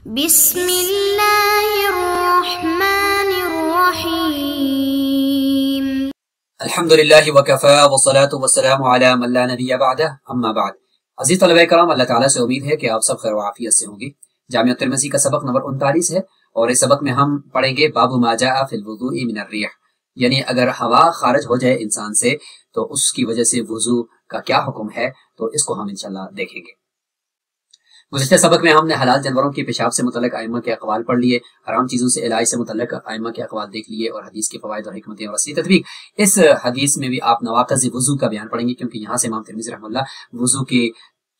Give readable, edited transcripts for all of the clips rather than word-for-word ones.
بسم اللہ الرحمن الرحیم الحمدللہ وکفا والصلاة والسلام علی من لا نبی بعدہ اما بعد۔ عزیز طلبہ کرام، اللہ تعالیٰ سے امید ہے کہ آپ سب خیر و عافیت سے ہوں گے۔ جامعہ ترمذی کا سبق نمبر 39 ہے اور اس سبق میں ہم پڑھیں گے باب ما جاء فی الوضوء من الریح، یعنی اگر ہوا خارج ہو جائے انسان سے تو اس کی وجہ سے وضو کا کیا حکم ہے، تو اس کو ہم انشاءاللہ دیکھیں گے۔ گزشتہ سبق میں ہم نے حلال جانوروں کے پیشاب سے متعلق ائمہ کے اقوال پڑھ لیے، حرام چیزوں سے علاج سے متعلق ائمہ کے اقوال دیکھ لیے اور حدیث کے فوائد اور حکمتیں اور اصلی تطبیق۔ اس حدیث میں بھی آپ نواقض وضو کا بیان پڑھیں گے، کیونکہ یہاں سے امام ترمذی رحمہ اللہ وضو کے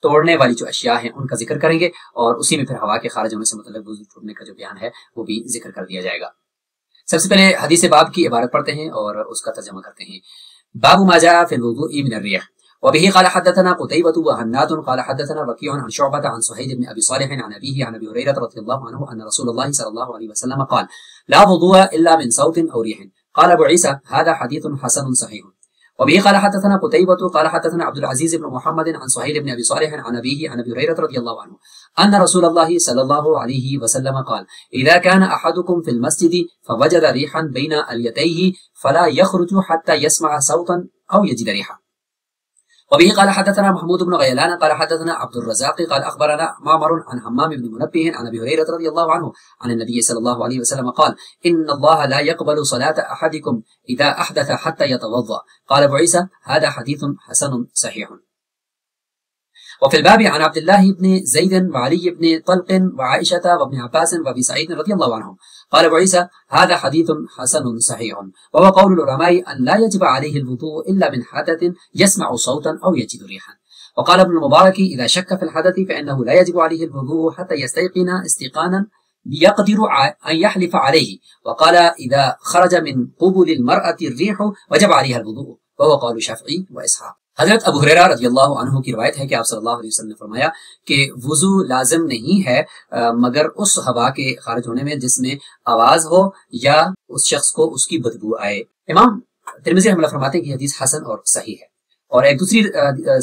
توڑنے والی جو اشیاء ہیں ان کا ذکر کریں گے، اور اسی میں پھر ہوا کے خارج ہونے سے متعلق وضو ٹوٹنے کا جو بیان ہے وہ بھی ذکر کر دیا جائے گا۔ سب سے پہلے حدیث باب کی عبارت پڑھتے ہیں اور اس کا ترجمہ کرتے ہیں۔ باب ما جاء فی الوضوء من الریح وبه قال حدثنا قتيبة وهناد قال حدثنا وكيع عن شعبة عن سهيل بن أبي صالح عن أبيه عن أبي هريرة رضي الله عنه أن رسول الله صلى الله عليه وسلم قال لا وضوء إلا من صوت أو ريح. قال أبو عيسى هذا حديث حسن صحيح. وبه قال حدثنا قتيبة قال حدثنا عبد العزيز بن محمد عن سهيل بن أبي صالح عن أبيه عن أبي هريرة رضي الله عنه أن رسول الله صلى الله عليه وسلم قال إذا كان أحدكم في المسجد فوجد ريحا بين أليتيه فلا يخرج حتى يسمع صوتا أو يجد ريحا. وبه قال حدثنا محمود بن غيلان قال حدثنا عبد الرزاق قال أخبرنا معمر عن حمام بن منبه عن أبي هريرة رضي الله عنه عن النبي صلى الله عليه وسلم قال إن الله لا يقبل صلاة أحدكم إذا أحدث حتى يتوضأ. قال أبو عيسى هذا حديث حسن صحيح. وفي الباب عن عبد الله بن زيد وعلي بن طلق وعائشة وابن عباس وابي سعيد رضي الله عنهم. قال أبو عيسى هذا حديث حسن صحيح، وهو قول العلماء أن لا يجب عليه الوضوء إلا من حدث يسمع صوتا أو يجد ريحا. وقال ابن المبارك إذا شك في الحدث فإنه لا يجب عليه الوضوء حتى يستيقن استيقانا يقدر أن يحلف عليه. وقال إذا خرج من قبل المرأة الريح وجب عليها الوضوء، وهو قول الشافعي وإسحاق. حضرت ابو ہریرہ رضی اللہ عنہ کی روایت ہے کہ آپ صلی اللہ علیہ وسلم نے فرمایا کہ وضو لازم نہیں ہے مگر اس ہوا کے خارج ہونے میں جس میں آواز ہو یا اس شخص کو اس کی بدبو آئے۔ امام ترمذی رحمہ اللہ فرماتے ہیں کہ حدیث حسن اور صحیح ہے، اور ایک دوسری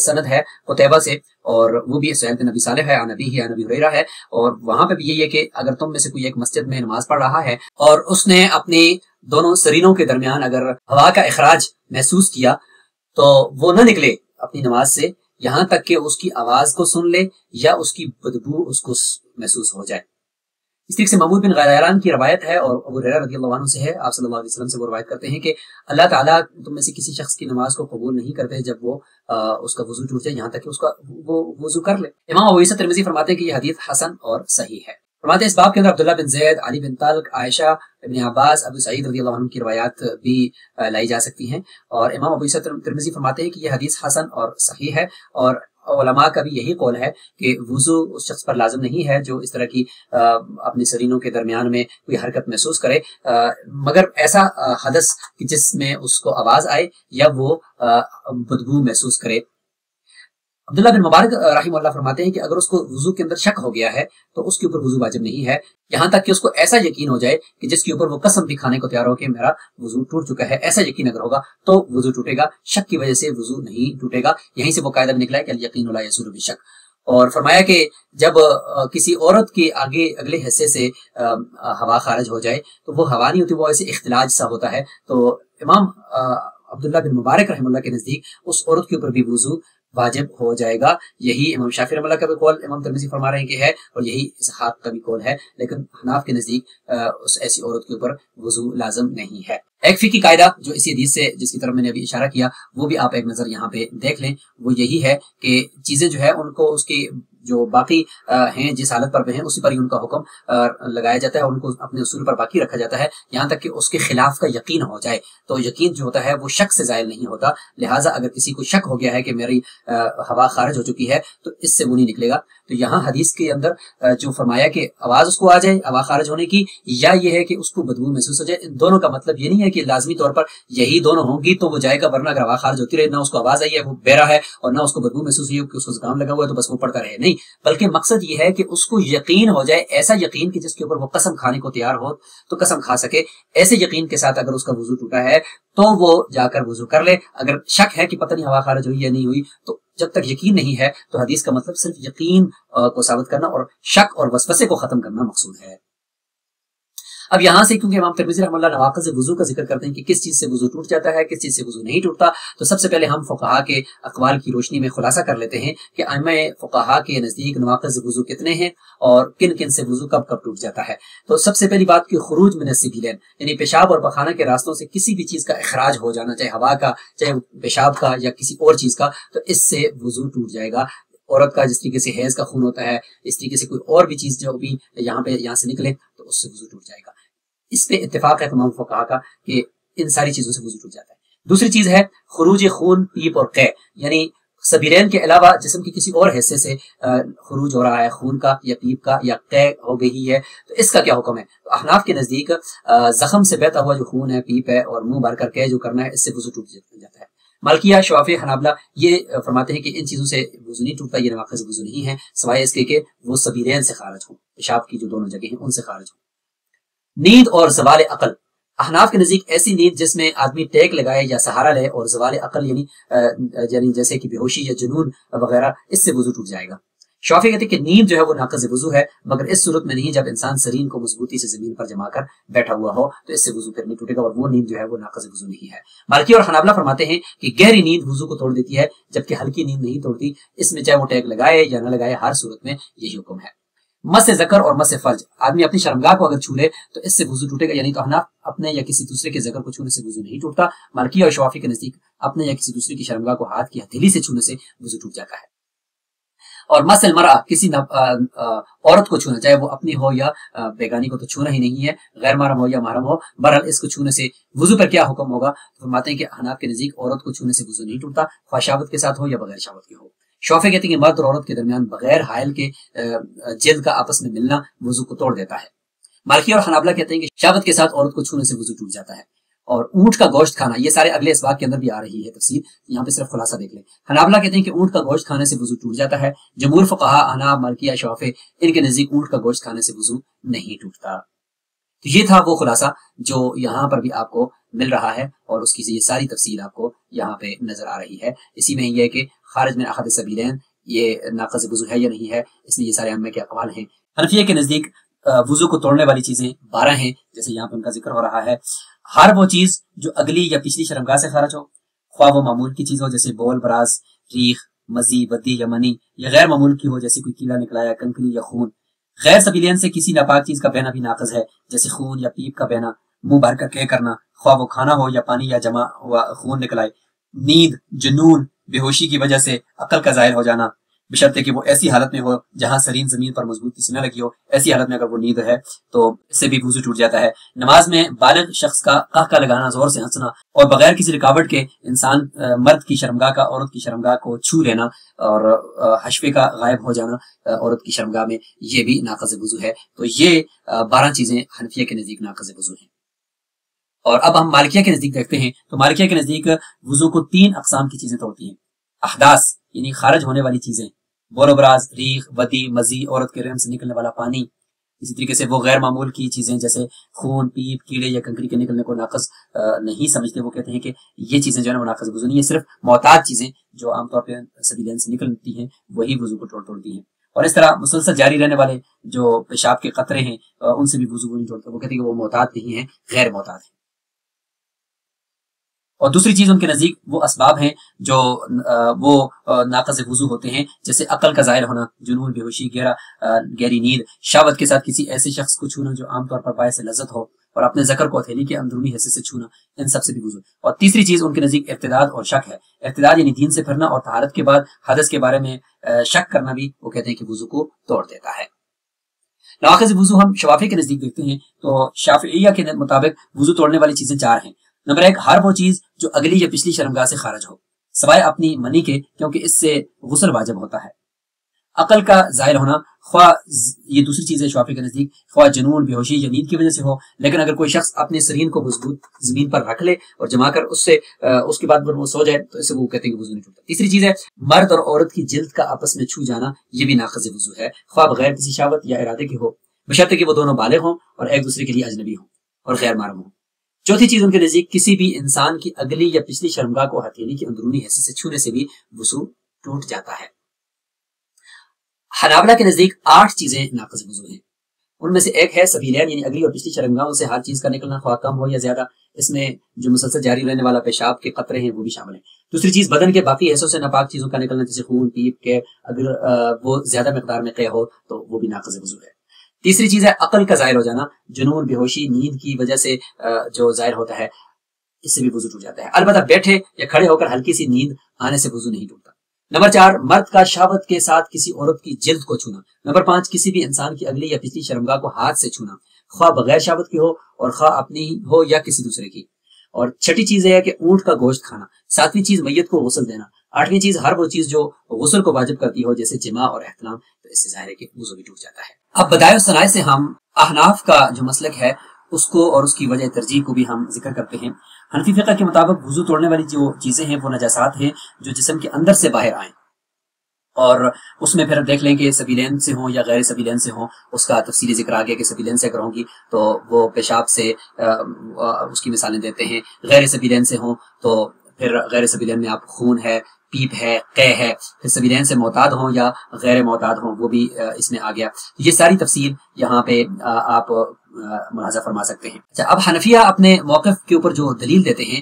سند ہے قتیبہ سے، اور وہ بھی سہیل بن ابی صالح ہے، عن ابیہ عن ابی ہریرہ ہے، اور وہاں پہ بھی یہی ہے کہ اگر تم میں سے کوئی ایک مسجد میں نماز پڑھ رہا ہے اور اس نے اپنی دونوں سرینوں کے درمیان اگر ہوا کا اخراج محسوس کیا تو وہ نہ نکلے اپنی نماز سے یہاں تک کہ اس کی آواز کو سن لے یا اس کی بدبو اس کو محسوس ہو جائے۔ اس طریقے سے محمود بن غیلان کی روایت ہے اور ابو ہریرہ رضی اللہ عنہ سے ہے، آپ صلی اللہ علیہ وسلم سے وہ روایت کرتے ہیں کہ اللہ تعالیٰ تم میں سے کسی شخص کی نماز کو قبول نہیں کرتے جب وہ اس کا وضو ٹوٹ جائے، یہاں تک کہ اس کا وہ وضو کر لے۔ امام ابو عیسیٰ ترمذی فرماتے ہیں کہ یہ حدیث حسن اور صحیح ہے۔ فرماتے ہیں اس باب کے اندر عبداللہ بن زید، علی بن طلق، عائشہ، ابن عباس، ابو سعید رضی اللہ عنہ کی روایات بھی لائی جا سکتی ہیں، اور امام ابو عیسیٰ ترمذی فرماتے ہیں کہ یہ حدیث حسن اور صحیح ہے، اور علماء کا بھی یہی قول ہے کہ وضو اس شخص پر لازم نہیں ہے جو اس طرح کی اپنے سرینوں کے درمیان میں کوئی حرکت محسوس کرے، مگر ایسا حدث کہ جس میں اس کو آواز آئے یا وہ بدبو محسوس کرے۔ عبداللہ بن مبارک رحمہ اللہ فرماتے ہیں کہ اگر اس کو وضو کے اندر شک ہو گیا ہے تو اس کے اوپر وضو واجب نہیں ہے، یہاں تک کہ اس کو ایسا یقین ہو جائے کہ جس کے اوپر وہ قسم بھی کھانے کو تیار ہو کہ میرا وضو ٹوٹ چکا ہے، ایسا یقین اگر ہوگا تو وضو ٹوٹے گا، شک کی وجہ سے وضو نہیں ٹوٹے گا۔ یہیں سے وہ قاعدہ بھی نکلا ہے کہ الیقین لا یزول بالشک، اور فرمایا کہ جب کسی عورت کے اگلے حصے سے ہوا خارج ہو جائے تو وہ ہوا نہیں ہوتی، وہ ایسے اختلاج سا ہوتا ہے، تو امام عبداللہ بن مبارک رحمہ اللہ کے نزدیک اس عورت کے اوپر بھی وضو واجب ہو جائے گا۔ یہی امام شافعی رحمہ اللہ کا بھی قول امام ترمذی فرما رہے ہیں کہ ہے، اور یہی اسحاق کا بھی قول ہے، لیکن حناف کے نزدیک اس ایسی عورت کے اوپر وضو لازم نہیں ہے۔ ایک فقہی قاعدہ جو اسی حدیث سے جس کی طرف میں نے ابھی اشارہ کیا وہ بھی آپ ایک نظر یہاں پہ دیکھ لیں، وہ یہی ہے کہ چیزیں جو ہے ان کو اس کی جو باقی ہیں جس حالت پر ہیں اسی پر ہی ان کا حکم لگایا جاتا ہے، اور ان کو اپنے اصول پر باقی رکھا جاتا ہے یہاں تک کہ اس کے خلاف کا یقین ہو جائے۔ تو یقین جو ہوتا ہے وہ شک سے زائل نہیں ہوتا، لہٰذا اگر کسی کو شک ہو گیا ہے کہ میری ہوا خارج ہو چکی ہے تو اس سے وہ نہیں نکلے گا۔ تو یہاں حدیث کے اندر جو فرمایا کہ آواز اس کو آ جائے ہوا خارج ہونے کی، یا یہ ہے کہ اس کو بدبو محسوس ہو جائے، ان دونوں کا مطلب یہ نہیں ہے کہ لازمی طور پر یہی دونوں ہوں گی تو وہ جائے گا، ورنہ اگر ہوا خارج ہوتی رہے، نہ اس کو آواز آئی ہے وہ بہرا ہے اور نہ اس کو بدبو محسوس ہوئی ہے کہ اس کو زکام لگا ہوا ہے تو بس وہ پڑتا رہے، نہیں، بلکہ مقصد یہ ہے کہ اس کو یقین ہو جائے، ایسا یقین کہ جس کے اوپر وہ قسم کھانے کو تیار ہو تو قسم کھا سکے۔ ایسے یقین کے ساتھ اگر اس کا وضو ٹوٹا ہے تو وہ جا کر وضو کر لے، اگر شک ہے کہ پتہ نہیں ہوا خارج ہوئی یا نہیں ہوئی تو جب تک یقین نہیں ہے تو حدیث کا مطلب صرف یقین کو ثابت کرنا اور شک اور وسوسے کو ختم کرنا مقصود ہے۔ اب یہاں سے کیونکہ امام ترمذی رحمۃ اللہ نواقض وضو کا ذکر کرتے ہیں کہ کس چیز سے وضو ٹوٹ جاتا ہے، کس چیز سے وضو نہیں ٹوٹتا، تو سب سے پہلے ہم فقہا کے اقوال کی روشنی میں خلاصہ کر لیتے ہیں کہ ائمہ فقہا کے نزدیک نواقض وضو کتنے ہیں اور کن کن سے وضو کب کب ٹوٹ جاتا ہے۔ تو سب سے پہلی بات کہ خروج من السبیلین، یعنی پیشاب اور پخانہ کے راستوں سے کسی بھی چیز کا اخراج ہو جانا، چاہے ہوا کا، چاہے پیشاب کا یا کسی اور چیز کا، تو اس سے وضو ٹوٹ جائے گا۔ عورت کا جس طریقے سے حیض کا خون ہوتا ہے، اس طریقے سے کوئی اور بھی چیز جو بھی یہاں سے نکلے تو اس سے وضو ٹوٹ جائے گا۔ اس پہ اتفاق ہے تمام فقہا کا کہ ان ساری چیزوں سے وضو ٹوٹ جاتا ہے۔ دوسری چیز ہے خروج خون، پیپ اور قے، یعنی سبیلین کے علاوہ جسم کے کسی اور حصے سے خروج ہو رہا ہے، خون کا یا پیپ کا یا قے ہو گئی ہے، تو اس کا کیا حکم ہے؟ تو احناف کے نزدیک زخم سے بہتا ہوا جو خون ہے، پیپ ہے اور منہ بھر کر قے جو کرنا ہے، اس سے وضو ٹوٹ جاتا ہے۔ مالکیہ، شافعی، حنابلہ یہ فرماتے ہیں کہ ان چیزوں سے وضو نہیں ٹوٹتا، یہ نواقض وضو نہیں ہے، سوائے اس کے کہ وہ سبیلین سے خارج ہوں، پیشاب کی جو دونوں جگہ ہیں ان سے خارج ہوں۔ نیند اور زوال عقل، احناف کے نزدیک ایسی نیند جس میں آدمی ٹیک لگائے یا سہارا لے اور زوال عقل یعنی جیسے کہ بے ہوشی یا جنون وغیرہ، اس سے وضو ٹوٹ جائے گا۔ شافعی کہتے ہیں کہ نیند جو ہے وہ ناقض وضو ہے، مگر اس صورت میں نہیں جب انسان سرین کو مضبوطی سے زمین پر جما کر بیٹھا ہوا ہو، تو اس سے وضو پھر نہیں ٹوٹے گا، اور وہ نیند جو ہے وہ ناقض وضو نہیں ہے۔ مالکی اور حنابلہ فرماتے ہیں کہ گہری نیند وضو کو توڑ دیتی ہے، جبکہ ہلکی نیند نہیں توڑتی، اس میں چاہے وہ ٹیک لگائے یا نہ لگائے، ہر صورت میں یہی حکم ہے۔ مس ذکر اور مس فرج، آدمی اپنی شرمگاہ کو اگر چھو لے تو اس سے وضو ٹوٹے گا، یعنی تو احناف اپنے یا کسی دوسرے کے ذکر کو چھونے سے وضو نہیں ٹوٹتا، مالکی اور شافعی کے نزدیک اپنے یا کسی دوسرے کی شرمگاہ کو ہاتھ کی ہتھیلی سے چھونے سے وضو ٹوٹ جاتا ہے۔ اور مس المرأہ، کسی عورت کو چھونا، چاہے وہ اپنی ہو یا بیگانی کو تو چھونا ہی نہیں ہے، غیر محرم ہو یا محرم ہو، بہرحال اس کو چھونے سے وضو پر کیا حکم ہوگا؟ فرماتے ہیں کہ احناف کے نزدیک عورت کو چھونے سے وضو نہیں ٹوٹتا، خواہ شہوت کے ساتھ ہو یا بغیر شہوت کے ہو۔ شافعی کہتے ہیں کہ مرد اور عورت کے درمیان بغیر حائل کے جلد کا آپس میں ملنا وضو کو توڑ دیتا ہے۔ مالکی اور حنابلہ کہتے ہیں کہ شہوت کے ساتھ عورت کو چھونے سے وضو ٹوٹ جاتا ہے۔ اور اونٹ کا گوشت کھانا، یہ سارے اگلے اسباق کے اندر بھی آ رہی ہے تفصیل، یہاں پہ صرف خلاصہ دیکھ لیں۔ حنابلہ کہتے ہیں کہ اونٹ کا گوشت کھانے سے وضو ٹوٹ جاتا ہے۔ جمہور فقہا، احناف، مالکیہ، شافعی، ان کے نزدیک اونٹ کا گوشت کھانے سے وضو نہیں ٹوٹتا۔ تو یہ تھا وہ خلاصہ جو یہاں پر بھی آپ کو مل رہا ہے، اور اس کی یہ ساری تفصیل آپ کو یہاں پہ نظر آ رہی ہے۔ اسی میں یہ ہے کہ خارج من احد السبیلین یہ ناقض وضو ہے یا نہیں ہے، اس میں یہ سارے ائمہ کے اقوال ہیں۔ حنفیہ کے نزدیک وضو کو توڑنے والی چیزیں 12 ہیں، جیسے یہاں پہ ان کا ذکر ہو رہا ہے۔ ہر وہ چیز جو اگلی یا پچھلی شرمگاہ سے خارج ہو، خواہ وہ معمول کی چیز ہو جیسے بول، براز، ریخ، مزی، ودی یا منی، یا غیر معمول کی ہو جیسے کوئی کیلا نکلا یا کنکری یا خون۔ غیر سبیلین سے کسی ناپاک چیز کا بہنا بھی ناقض ہے، جیسے خون یا پیپ کا بہنا، منہ بھر کر کے کرنا، خواہ وہ کھانا ہو یا پانی یا جمع ہوا خون نکلائے۔ نیند، جنون، بے ہوشی کی وجہ سے عقل کا ظاہر ہو جانا، بشرطے کہ وہ ایسی حالت میں ہو جہاں سرین زمین پر مضبوطی سے نہ لگی ہو، ایسی حالت میں اگر وہ نیند ہے تو اس سے بھی وضو ٹوٹ جاتا ہے۔ نماز میں بالغ شخص کا قہقہ لگانا، زور سے ہنسنا، اور بغیر کسی رکاوٹ کے انسان مرد کی شرمگاہ کا عورت کی شرمگاہ کو چھو لینا، اور حشفے کا غائب ہو جانا عورت کی شرمگاہ میں، یہ بھی ناقض وضو ہے۔ تو یہ 12 چیزیں حنفیہ کے نزدیک ناقض وضو ہیں۔ اور اب ہم مالکیہ کے نزدیک دیکھتے ہیں، تو مالکیہ کے نزدیک وضو کو 3 اقسام کی چیزیں توڑتی ہیں۔ احداث یعنی خارج ہونے والی چیزیں، بول و براز، ریخ، ودی، مزی، عورت کے رحم سے نکلنے والا پانی۔ اسی طریقے سے وہ غیر معمول کی چیزیں جیسے خون، پیپ، کیڑے یا کنکری کے نکلنے کو ناقض نہیں سمجھتے، وہ کہتے ہیں کہ یہ چیزیں جو ہے وہ ناقض وضو نہیں ہے، صرف معتاد چیزیں جو عام طور پہ سبیلین سے نکلتی ہیں وہی وضو کو توڑتی ہیں۔ اور اس طرح مسلسل جاری رہنے والے جو پیشاب کے قطرے ہیں ان سے بھی وضو کو نہیں توڑتے، وہ کہتے ہیں کہ وہ معتاد نہیں ہیں، غیر معتاد ہیں۔ اور دوسری چیز ان کے نزدیک وہ اسباب ہیں جو وہ ناقض وضو ہوتے ہیں، جیسے عقل کا ظاہر ہونا، جنون، بے ہوشی، گہری نیند، شہوت کے ساتھ کسی ایسے شخص کو چھونا جو عام طور پر باعث لذت ہو، اور اپنے ذکر کو ہتھیلی کے اندرونی حصے سے چھونا، ان سب سے بھی وضو۔ اور تیسری چیز ان کے نزدیک ارتداد اور شک ہے۔ ارتداد یعنی دین سے پھرنا، اور طہارت کے بعد حدث کے بارے میں شک کرنا بھی وہ کہتے ہیں کہ وضو کو توڑ دیتا ہے۔ نواقض وضو ہم شافعی کے نزدیک دیکھتے ہیں، تو شافعیہ کے مطابق وضو توڑنے والی چیزیں 4 ہیں۔ نمبر 1، ہر وہ چیز جو اگلی یا پچھلی شرمگاہ سے خارج ہو سوائے اپنی منی کے، کیونکہ اس سے غسل واجب ہوتا ہے۔ عقل کا ظاہر ہونا، خواہ یہ دوسری چیز ہے شافعی کے نزدیک، خواہ جنون، بے ہوشی یا نیند کی وجہ سے ہو، لیکن اگر کوئی شخص اپنے سرین کو مضبوط زمین پر رکھ لے اور جما کر اس کے بعد وہ سو جائے تو اس سے وہ کہتے ہیں کہ وضو نہیں ٹوٹتا۔ تیسری چیز ہے مرد اور عورت کی جلد کا آپس میں چھو جانا، یہ بھی ناقض وضو ہے، خواہ بغیر کسی شہوت یا ارادے کے ہو، بشرطے کہ وہ دونوں بالغ ہوں اور ایک دوسرے کے لیے اجنبی ہوں اور غیر محرم ہوں۔ چوتھی چیز ان کے نزدیک کسی بھی انسان کی اگلی یا پچھلی شرمگاہ کو ہتھیلی کے اندرونی حصے سے چھونے سے بھی وضو ٹوٹ جاتا ہے۔ حنابلہ کے نزدیک 8 چیزیں ناقض وضو ہیں، ان میں سے ایک ہے سبیلین یعنی اگلی اور پچھلی شرمگاہوں سے ہر چیز کا نکلنا، خواہ کم ہو یا زیادہ، اس میں جو مسلسل جاری رہنے والا پیشاب کے قطرے ہیں وہ بھی شامل ہیں۔ دوسری چیز بدن کے باقی حصوں سے ناپاک چیزوں کا نکلنا، جیسے خون، پیپ کے، اگر وہ زیادہ مقدار میں قے ہو تو وہ بھی ناقض وضو ہے۔ تیسری چیز ہے عقل کا ظاہر ہو جانا، جنون، بے ہوشی، نیند کی وجہ سے جو ظاہر ہوتا ہے، اس سے بھی وضو ٹوٹ جاتا ہے۔ البتہ بیٹھے یا کھڑے ہو کر ہلکی سی نیند آنے سے وضو نہیں ٹوٹتا۔ نمبر 4، مرد کا شہوت کے ساتھ کسی عورت کی جلد کو چھونا۔ نمبر 5، کسی بھی انسان کی اگلی یا پچھلی شرمگاہ کو ہاتھ سے چھونا، خواہ بغیر شہوت کی ہو اور خواہ اپنی ہو یا کسی دوسرے کی۔ اور چھٹی چیز یہ ہے کہ اونٹ کا گوشت کھانا۔ 7ویں چیز میت کو غسل دینا۔ 8ویں چیز ہر وہ چیز جو غسل کو واجب کرتی ہو جیسے جماع اور احتلام، تو اس سے ظاہر ہے کہ وضو بھی ٹوٹ جاتا ہے۔ اب بدائع الصنائع سے ہم احناف کا جو مسلک ہے اس کو اور اس کی وجہ ترجیح کو بھی ہم ذکر کرتے ہیں۔ حنفی فقہ کے مطابق وضو توڑنے والی جو چیزیں ہیں وہ نجاسات ہیں جو جسم کے اندر سے باہر آئیں، اور اس میں پھر دیکھ لیں کہ سبیلین سے ہوں یا غیر سبیلین سے ہوں، اس کا تفصیلی ذکر آ گیا کہ سبیلین سے اگر ہوں گی تو وہ پیشاب سے اس کی مثالیں دیتے ہیں، غیر سبیلین سے ہوں تو پھر غیر سبیلین میں آپ خون ہے، پیپ ہے، قے ہے، پھر سبیلین سے معتاد ہوں یا غیر معتاد ہوں وہ بھی اس میں آ گیا۔ یہ ساری تفصیل یہاں پہ آپ ملاحظہ فرما سکتے ہیں۔ اچھا، اب حنفیہ اپنے موقف کے اوپر جو دلیل دیتے ہیں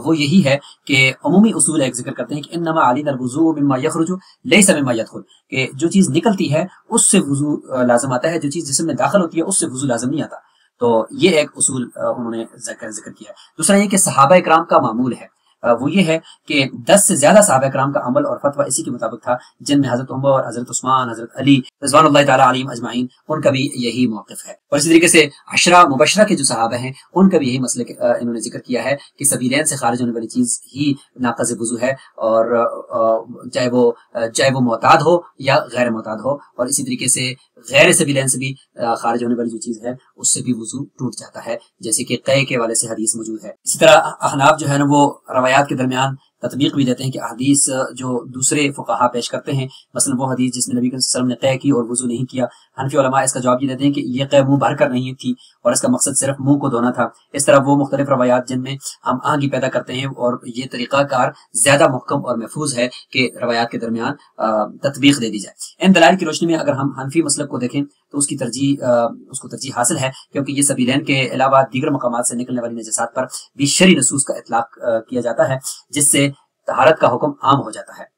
وہ یہی ہے کہ عمومی اصول ایک ذکر کرتے ہیں کہ انما علینا الوضوء مما یخرج لیس مما یدخل، کہ جو چیز نکلتی ہے اس سے وضو لازم آتا ہے، جو چیز جسم میں داخل ہوتی ہے اس سے وضو لازم نہیں آتا۔ تو یہ ایک اصول انہوں نے ذکر کیا ہے۔ دوسرا یہ کہ صحابہ اکرام کا معمول ہے، وہ یہ ہے کہ 10 سے زیادہ صحابہ کرام کا عمل اور فتویٰ اسی کے مطابق تھا، جن میں حضرت عمر، حضرت عثمان، حضرت علی رضوان اللہ تعالیٰ علیہم اجمعین، ان کا بھی یہی موقف ہے۔ اور اسی طریقے سے 10 مبشرہ کے جو صحابہ ہیں ان کا بھی یہی مسئلہ انہوں نے ذکر کیا ہے کہ سبیلین سے خارج ہونے والی چیز ہی ناقض وضو ہے، اور چاہے وہ معتاد ہو یا غیر معتاد ہو، اور اسی طریقے سے غیر سبیلین سے بھی خارج ہونے والی جو چیز ہے اس سے بھی وضو ٹوٹ جاتا ہے، جیسے کہ قے کے والے سے حدیث موجود ہے۔ اسی طرح احناف جو ہے نا وہ روایات کے درمیان تطبیق بھی دیتے ہیں کہ احادیث جو دوسرے فقہا پیش کرتے ہیں، مثلا وہ حدیث جس میں نبی صلی اللہ علیہ وسلم نے قے کی اور وضو نہیں کیا، حنفی علماء اس کا جواب یہ دیتے ہیں کہ یہ قے منہ بھر کر نہیں تھی اور اس کا مقصد صرف منہ کو دھونا تھا۔ اس طرح وہ مختلف روایات جن میں ہم آہنگی پیدا کرتے ہیں، اور یہ طریقہ کار زیادہ محکم اور محفوظ ہے کہ روایات کے درمیان تطبیق دے دی جائے۔ ان دلائل کی روشنی میں اگر ہم حنفی مسلک کو دیکھیں تو اس کو ترجیح حاصل ہے، کیونکہ یہ سبیلین کے علاوہ دیگر مقامات سے نکلنے والی نجاسات پر بھی شرعی نصوص کا اطلاق کیا جاتا ہے، جس سے طہارت کا حکم عام ہو جاتا ہے۔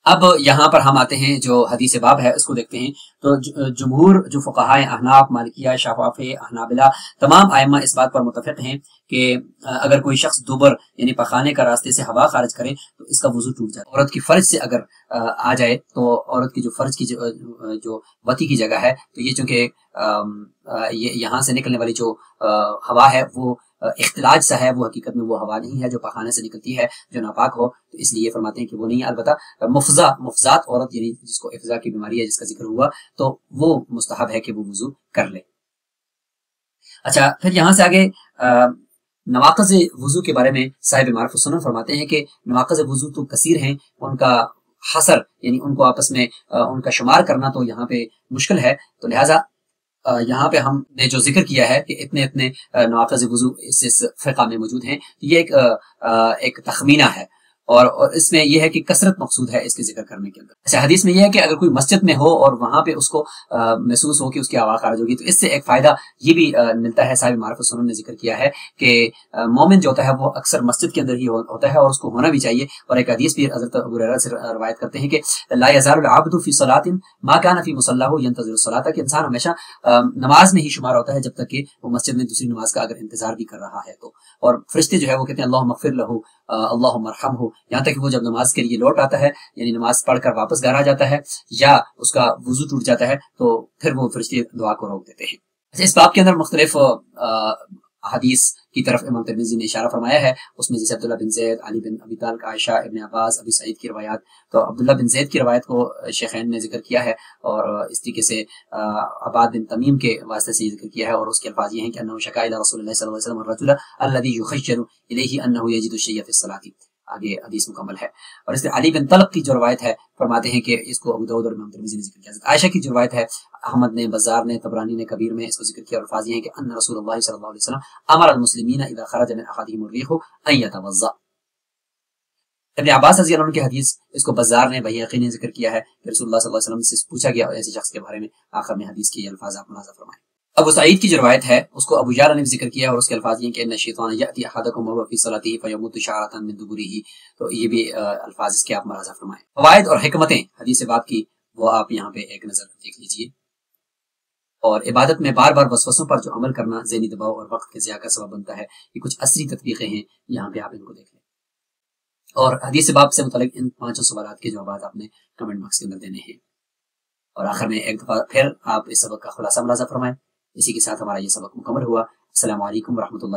اب یہاں پر ہم آتے ہیں جو حدیث باب ہے اس کو دیکھتے ہیں، تو جمہور جو فقہائے احناف، مالکیہ، شافعی، حنابلہ، تمام ائمہ اس بات پر متفق ہیں کہ اگر کوئی شخص دوبر یعنی پخانے کا راستے سے ہوا خارج کرے تو اس کا وضو ٹوٹ جاتا ہے۔ عورت کی فرج سے اگر آ جائے تو عورت کی جو فرج کی جو وتی کی جگہ ہے، تو یہ چونکہ یہاں سے نکلنے والی جو ہوا ہے وہ اختلاج سا ہے، وہ حقیقت میں وہ ہوا نہیں ہے جو پخانے سے نکلتی ہے جو ناپاک ہو، تو اس لیے فرماتے ہیں کہ وہ نہیں ہے۔ البتہ مفضات عورت یعنی جس کو افضا کی بیماری ہے جس کا ذکر ہوا، تو وہ مستحب ہے کہ وہ وضو کر لے۔ اچھا، پھر یہاں سے آگے نواقض وضو کے بارے میں صاحب معرف السنن فرماتے ہیں کہ نواقض وضو تو کثیر ہیں، ان کا حصر یعنی ان کو آپس میں ان کا شمار کرنا تو یہاں پہ مشکل ہے، تو لہٰذا یہاں پہ ہم نے جو ذکر کیا ہے کہ اتنے نواقض وضو اس فقہ میں موجود ہیں، یہ ایک تخمینہ ہے، اور اس میں یہ ہے کہ کثرت مقصود ہے اس کے ذکر کرنے کے اندر۔ اچھا، حدیث میں یہ ہے کہ اگر کوئی مسجد میں ہو اور وہاں پہ اس کو محسوس ہو کہ اس کی ہوا خارج ہوگی، تو اس سے ایک فائدہ یہ بھی ملتا ہے، صاحب معرف السنن نے ذکر کیا ہے کہ مومن جو ہوتا ہے وہ اکثر مسجد کے اندر ہی ہوتا ہے اور اس کو ہونا بھی چاہیے۔ اور ایک حدیث بھی حضرت ابو ہریرہ سے روایت کرتے ہیں کہ لا یزال العبد فی صلاۃ ما کان فی مصلاه ينتظر الصلاۃ، کہ انسان ہمیشہ نماز میں ہی شمار ہوتا ہے جب تک کہ وہ مسجد میں دوسری نماز کا اگر انتظار بھی کر رہا ہے تو۔ اور فرشتے جو ہے وہ کہتے ہیں اللہم اغفر لہ، اللہم ارحمہ، یہاں تک کہ وہ جب نماز کے لیے لوٹ آتا ہے یعنی نماز پڑھ کر واپس گھر آ جاتا ہے یا اس کا وضو ٹوٹ جاتا ہے تو پھر وہ فرشتے دعا کو روک دیتے ہیں۔ اس باب کے اندر مختلف حدیث کی طرف امام ترمذی نے اشارہ فرمایا ہے، اس میں جیسے عبداللہ بن زید، علی بن ابی طالب، عائشہ، ابن عباس، ابی سعید کی روایات، تو عبداللہ بن زید کی روایت کو شیخین نے ذکر کیا ہے، اور اس طریقے سے عباد بن تمیم کے واسطے سے ذکر کیا ہے، اور اس کے الفاظ یہ ہیں کہ انہ شکا الی رسول اللہ صلی اللہ علیہ وسلم الرجل الذی یخیل الیہ انہ یجد الشیء فی الصلاۃ، آگے حدیث مکمل ہے۔ اور اس سے علی بن طلق کی جو روایت ہے فرماتے ہیں کہ اس کو ابو داؤد اور امام ترمذی نے ذکر کیا۔ عائشہ کی جو روایت ہے احمد نے، بزار نے، طبرانی نے کبیر میں اس کو ذکر کیا، اور الفاظ یہ ہیں کہ ان رسول اللہ صلی اللہ علیہ وسلم امر المسلمین اذا خرج من احدهم الريح ان يتوضا۔ ابن عباس رضی اللہ عنہ کی حدیث، اس کو بزار نے بہقی نے ذکر کیا ہے کہ رسول اللہ صلی اللہ علیہ وسلم سے پوچھا گیا ایسے شخص کے بارے میں، آخر میں حدیث کے یہ الفاظ آپ ملاحظہ فرمائیں۔ ابو سعید کی جو روایت ہے اس کو ابو جعفر نے ذکر کیا، اور اس کے الفاظ یہ کہ ان الشیطان یاتی احدکم وهو فی صلاته فیمد شعرۃ من دبرہ، تو یہ بھی الفاظ اس کے آپ ملاحظہ فرمائیں۔ فوائد اور حکمتیں حدیث باب کی وہ آپ یہاں پہ ایک نظر دیکھ لیجئے۔ اور عبادت میں بار بار وسوسوں پر جو عمل کرنا ذہنی دباؤ اور وقت کے ضیاع کا سبب بنتا ہے، یہ کچھ عصری تطبیقیں ہیں، یہاں پہ آپ ان کو دیکھ لیں۔ اور حدیث باب سے متعلق ان 5 سوالات کے جوابات آپ نے کمنٹ باکس کے اندر دینے ہیں۔ اور آخر میں ایک دفعہ پھر آپ اس سبق کا خلاصہ ملاحظہ فرمائیں۔ اسی کے ساتھ ہمارا یہ سبق مکمل ہوا۔ السلام علیکم ورحمۃ اللہ۔